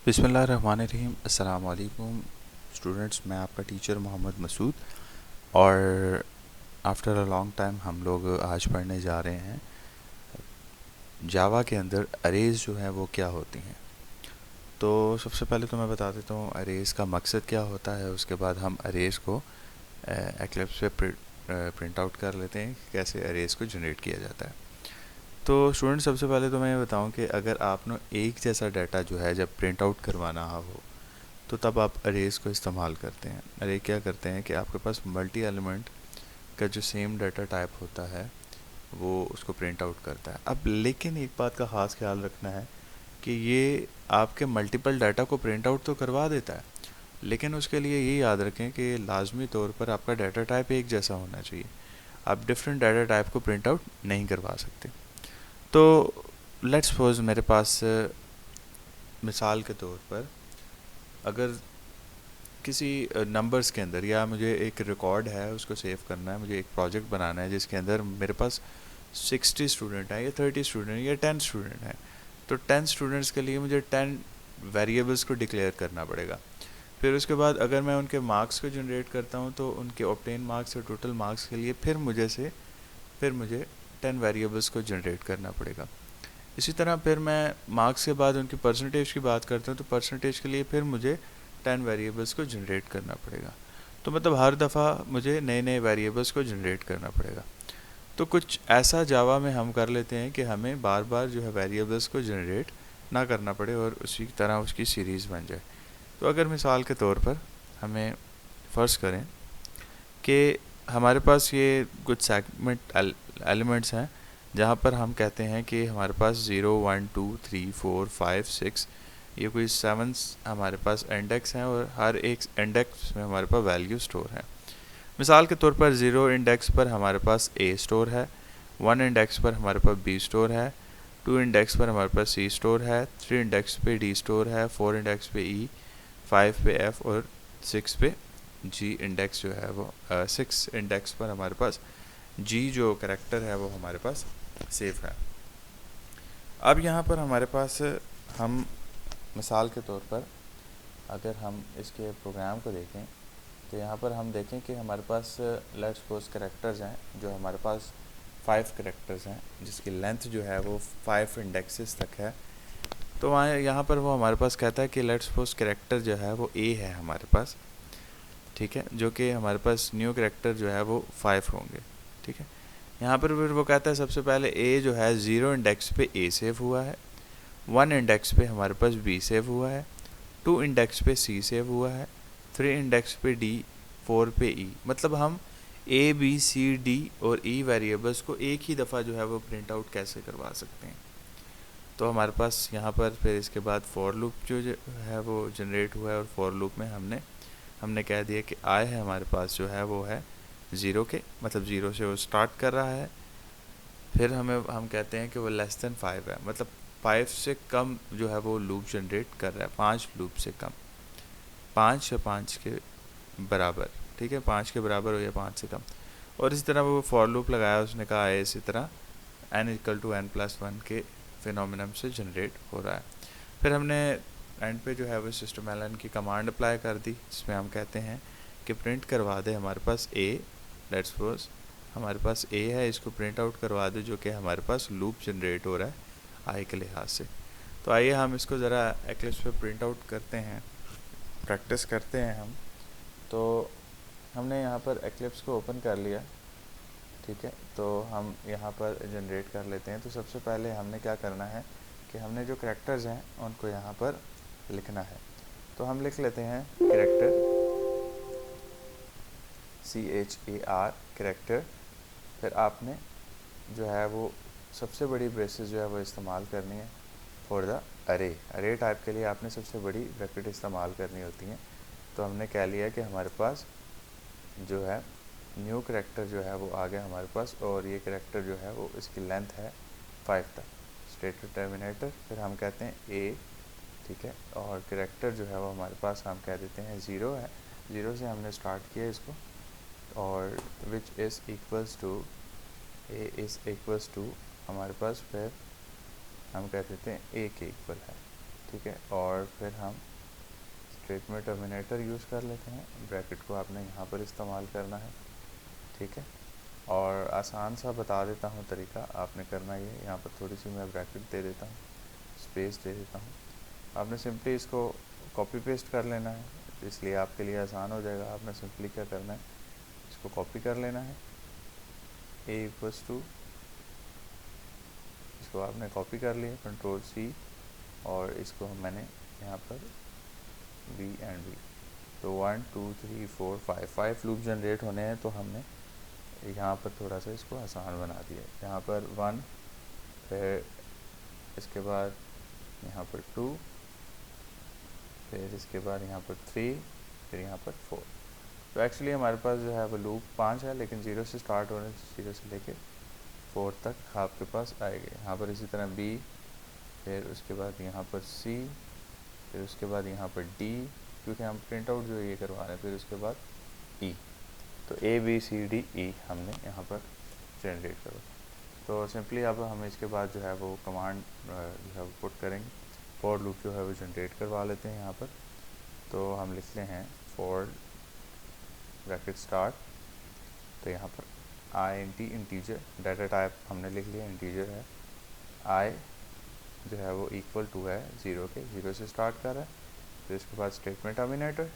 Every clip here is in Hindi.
बिस्मिल्लाहिर्रहमानिर्रहीम। अस्सलाम वालेकुम स्टूडेंट्स, मैं आपका टीचर मोहम्मद मसूद। और आफ्टर अ लॉन्ग टाइम हम लोग आज पढ़ने जा रहे हैं जावा के अंदर अरेज जो है वो क्या होती हैं। तो सबसे पहले तो मैं बता देता हूँ अरेज का मकसद क्या होता है, उसके बाद हम अरेज को एक्लिप्स पे प्रिंट आउट कर लेते हैं कि कैसे अरेज को जनरेट किया जाता है। तो स्टूडेंट, सबसे पहले तो मैं ये बताऊँ कि अगर आपने एक जैसा डाटा जो है जब प्रिंट आउट करवाना हो तो तब आप अरेज को इस्तेमाल करते हैं। अरे क्या करते हैं कि आपके पास मल्टी एलिमेंट का जो सेम डाटा टाइप होता है वो उसको प्रिंट आउट करता है। अब लेकिन एक बात का ख़ास ख्याल रखना है कि ये आपके मल्टीपल डाटा को प्रिंट आउट तो करवा देता है, लेकिन उसके लिए ये याद रखें कि लाजमी तौर पर आपका डाटा टाइप एक जैसा होना चाहिए। आप डिफरेंट डाटा टाइप को प्रिंट आउट नहीं करवा सकते। तो लेट्स सपोज मेरे पास मिसाल के तौर पर अगर किसी नंबर्स के अंदर, या मुझे एक रिकॉर्ड है उसको सेव करना है, मुझे एक प्रोजेक्ट बनाना है जिसके अंदर मेरे पास 60 स्टूडेंट हैं या 30 स्टूडेंट या 10 स्टूडेंट हैं। तो 10 स्टूडेंट्स के लिए मुझे 10 वेरिएबल्स को डिक्लेयर करना पड़ेगा। फिर उसके बाद अगर मैं उनके मार्क्स को जनरेट करता हूँ तो उनके ऑब्टेन मार्क्स और टोटल मार्क्स के लिए फिर मुझे 10 वेरिएबल्स को जनरेट करना पड़ेगा। इसी तरह फिर मैं मार्क्स के बाद उनकी परसेंटेज की बात करता हूँ तो परसेंटेज के लिए फिर मुझे 10 वेरिएबल्स को जनरेट करना पड़ेगा। तो मतलब हर दफ़ा मुझे नए नए वेरिएबल्स को जनरेट करना पड़ेगा। तो कुछ ऐसा जावा में हम कर लेते हैं कि हमें बार बार जो है वेरिएबल्स को जनरेट ना करना पड़े और उसी तरह उसकी सीरीज़ बन जाए। तो अगर मिसाल के तौर पर हमें फ़र्ज़ करें कि हमारे पास ये कुछ सेगमेंट एलिमेंट्स हैं जहाँ पर हम कहते हैं कि हमारे पास 0 1 2 3 4 5 6 ये कोई 7 हमारे पास इंडेक्स हैं और हर एक इंडेक्स में हमारे पास वैल्यू स्टोर है। मिसाल के तौर पर 0 इंडेक्स पर हमारे पास A स्टोर है, 1 इंडेक्स पर हमारे पास B स्टोर है, 2 इंडेक्स पर हमारे पास C स्टोर है, 3 इंडेक्स पे D स्टोर है, 4 इंडेक्स पे E, 5 पे F और 6 पे G इंडेक्स जो है वो 6 इंडेक्स पर हमारे पास G जो करैक्टर है वो हमारे पास सेफ है। अब यहाँ पर हमारे पास हम मिसाल के तौर पर अगर हम इसके प्रोग्राम को देखें तो यहाँ पर हम देखें कि हमारे पास लेट्स सपोज करैक्टर्स हैं, जो हमारे पास 5 करैक्टर्स हैं जिसकी लेंथ जो है वो 5 इंडेक्सेस तक है। तो वहाँ यहाँ पर वो हमारे पास कहता है कि लेट्स सपोज करैक्टर जो है वो A है हमारे पास, ठीक है, जो कि हमारे पास न्यू करैक्टर जो है वो 5 होंगे, ठीक है। यहाँ पर फिर वो कहता है सबसे पहले A जो है 0 इंडेक्स पे A सेव हुआ है, 1 इंडेक्स पे हमारे पास B सेव हुआ है, 2 इंडेक्स पे C सेव हुआ है, 3 इंडेक्स पे D, 4 पे E। मतलब हम A B C D और E वेरिएबल्स को एक ही दफ़ा जो है वो प्रिंट आउट कैसे करवा सकते हैं। तो हमारे पास यहाँ पर फिर इसके बाद फॉर लूप जो है वो जनरेट हुआ है और फॉर लूप में हमने कह दिया कि I है हमारे पास जो है वो है 0 के, मतलब 0 से वो स्टार्ट कर रहा है। फिर हम कहते हैं कि वो लेस देन 5 है, मतलब 5 से कम जो है वो लूप जनरेट कर रहा है, 5 लूप से कम, 5 या 5 के बराबर, ठीक है, 5 के बराबर हो या 5 से कम। और इसी तरह वो फॉर लूप लगाया, उसने कहा है इसी तरह n इक्वल टू n+1 के फिनोमिनम से जनरेट हो रहा है। फिर हमने एंड पे जो है वो systemln की कमांड अप्लाई कर दी, जिसमें हम कहते हैं कि प्रिंट करवा दे हमारे पास A, लेट्स सपोज हमारे पास A है, इसको प्रिंट आउट करवा दे जो कि हमारे पास लूप जनरेट हो रहा है I के लिहाज से। तो आइए हम इसको ज़रा एक्लिप्स पे प्रिंट आउट करते हैं, प्रैक्टिस करते हैं हम। तो हमने यहाँ पर एक्लिप्स को ओपन कर लिया, ठीक है। तो हम यहाँ पर जनरेट कर लेते हैं। तो सबसे पहले हमने क्या करना है कि हमने जो करैक्टर्स हैं उनको यहाँ पर लिखना है। तो हम लिख लेते हैं करैक्टर, CHAR करैक्टर। फिर आपने जो है वो सबसे बड़ी ब्रेसेस जो है वो इस्तेमाल करनी है फॉर द अरे टाइप के लिए आपने सबसे बड़ी ब्रैकेट इस्तेमाल करनी होती हैं। तो हमने कह लिया कि हमारे पास जो है न्यू करैक्टर जो है वो आ गया हमारे पास, और ये करैक्टर जो है वो इसकी लेंथ है 5 तक, स्टेट टर्मिनेटर। फिर हम कहते हैं A, ठीक है, और करैक्टर जो है वो हमारे पास हम कह देते हैं 0 है, 0 से हमने स्टार्ट किया इसको, और which is equals to A is equals to हमारे पास फिर हम कह देते हैं A के इक्वल है, ठीक है। और फिर हम स्टेटमेंट टर्मिनेटर यूज़ कर लेते हैं, ब्रैकेट को आपने यहाँ पर इस्तेमाल करना है, ठीक है। और आसान सा बता देता हूँ तरीका आपने करना ये, यहाँ पर थोड़ी सी मैं ब्रैकेट दे देता हूँ, स्पेस दे देता हूँ। आपने सिंपली इसको कॉपी पेस्ट कर लेना है, इसलिए आपके लिए आसान हो जाएगा। आपने सिंपली क्या करना है, इसको कॉपी कर लेना है, ए इक्वल्स टू, इसको आपने कॉपी कर लिया, कंट्रोल सी, और इसको मैंने यहाँ पर बी एंड बी, तो 1 2 3 4 5 लूप जनरेट होने हैं, तो हमने यहाँ पर थोड़ा सा इसको आसान बना दिया। यहाँ पर 1, फिर इसके बाद यहाँ पर 2, फिर इसके बाद यहाँ पर 3, फिर यहाँ पर 4। तो एक्चुअली हमारे पास जो है वो लूप 5 है, लेकिन 0 से स्टार्ट होने, 0 से लेके 4 तक आपके पास आएंगे। यहाँ पर इसी तरह बी, फिर उसके बाद यहाँ पर सी, फिर उसके बाद यहाँ पर डी, क्योंकि हम प्रिंट आउट जो ये करवा रहे हैं, फिर उसके बाद ई। तो ए बी सी डी ई हमने यहाँ पर जनरेट करो। तो सिंपली अब हम इसके बाद जो है वो कमांड जो है वो पुट करेंगे, फॉर लूप जो है वो जनरेट करवा लेते हैं यहाँ पर। तो हम लिखते हैं फॉर ब्रैकेट स्टार्ट, तो यहाँ पर I N T integer, data type हमने लिख लिया इंटीजर है, आई जो है वो इक्वल टू है 0 के, 0 से स्टार्ट कर रहा है। फिर इसके बाद स्टेटमेंट टर्मिनेटर,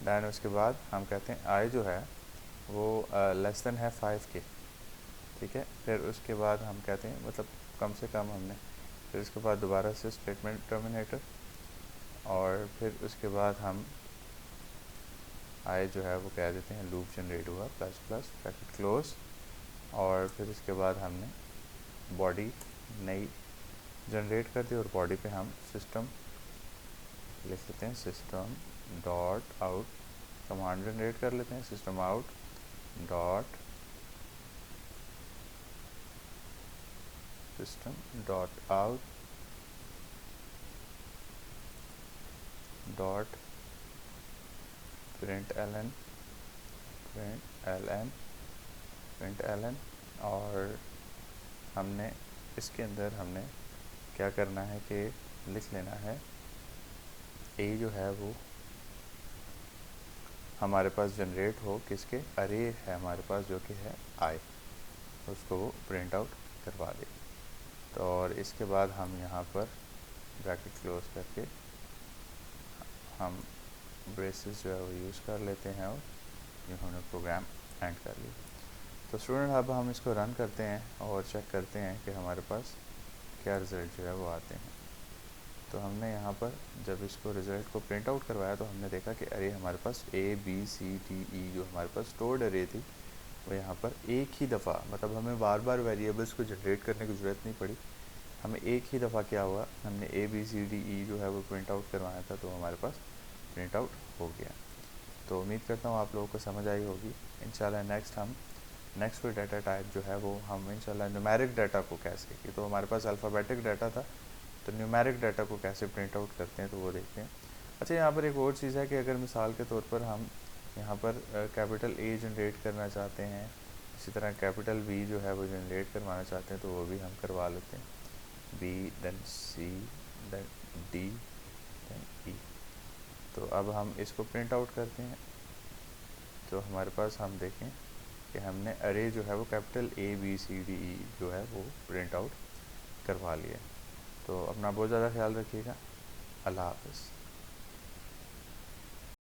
दैन उसके बाद हम कहते हैं आई जो है वो लेस देन है 5 के, ठीक है। फिर उसके बाद हम कहते हैं मतलब कम से कम हमने, फिर उसके बाद दोबारा से स्टेटमेंट टर्मिनेटर, और फिर उसके बाद हम आई जो है वो कह देते हैं लूप जनरेट हुआ प्लस प्लस ब्रैकेट क्लोज, और फिर इसके बाद हमने बॉडी नई जनरेट कर दी, और बॉडी पे हम सिस्टम लिख लेते हैं, system dot out, command generate कर लेते हैं, system out dot system dot out dot print L N और हमने इसके अंदर हमने क्या करना है कि लिख लेना है ए जो है वो हमारे पास जनरेट हो किसके, अरे है हमारे पास जो कि है आई, उसको वो प्रिंट आउट करवा दे। तो और इसके बाद हम यहाँ पर ब्रैकेट क्लोज करके हम ब्रेसेस जो है वो यूज़ कर लेते हैं, और ये हमने प्रोग्राम एंड कर लिया। तो स्टूडेंट अब हम इसको रन करते हैं और चेक करते हैं कि हमारे पास क्या रिज़ल्ट जो है वो आते हैं। तो हमने यहाँ पर जब इसको रिज़ल्ट को प्रिंट आउट करवाया, तो हमने देखा कि अरे हमारे पास ए बी सी डी ई जो हमारे पास स्टोर्ड अरे थी वो यहाँ पर एक ही दफ़ा, मतलब हमें बार बार वेरिएबल्स को जनरेट करने की ज़रूरत नहीं पड़ी, हमें एक ही दफ़ा क्या हुआ, हमने ए बी सी डी ई जो है वो प्रिंट आउट करवाया था, तो हमारे पास प्रिंट आउट हो गया। तो उम्मीद करता हूँ आप लोगों को समझ आई होगी। इंशाल्लाह नेक्स्ट कोई डाटा टाइप जो है वो हम इंशाल्लाह न्यूमेरिक डाटा को कैसे, कि तो हमारे पास अल्फ़ाबेटिक डाटा था, तो न्यूमेरिक डाटा को कैसे प्रिंट आउट करते हैं तो वो देखते हैं। अच्छा, यहाँ पर एक और चीज़ है कि अगर मिसाल के तौर पर हम यहाँ पर कैपिटल ए जनरेट करना चाहते हैं, इसी तरह कैपिटल बी जो है वो जनरेट करवाना चाहते हैं, तो वो भी हम करवा लेते हैं, बी देन सी देन डी देन ई। तो अब हम इसको प्रिंट आउट करते हैं, तो हमारे पास हम देखें कि हमने अरे जो है वो capital A B C D E जो है वो प्रिंट आउट करवा लिया। तो अपना बहुत ज़्यादा ख्याल रखिएगा। अल्लाह हाफ़िज़।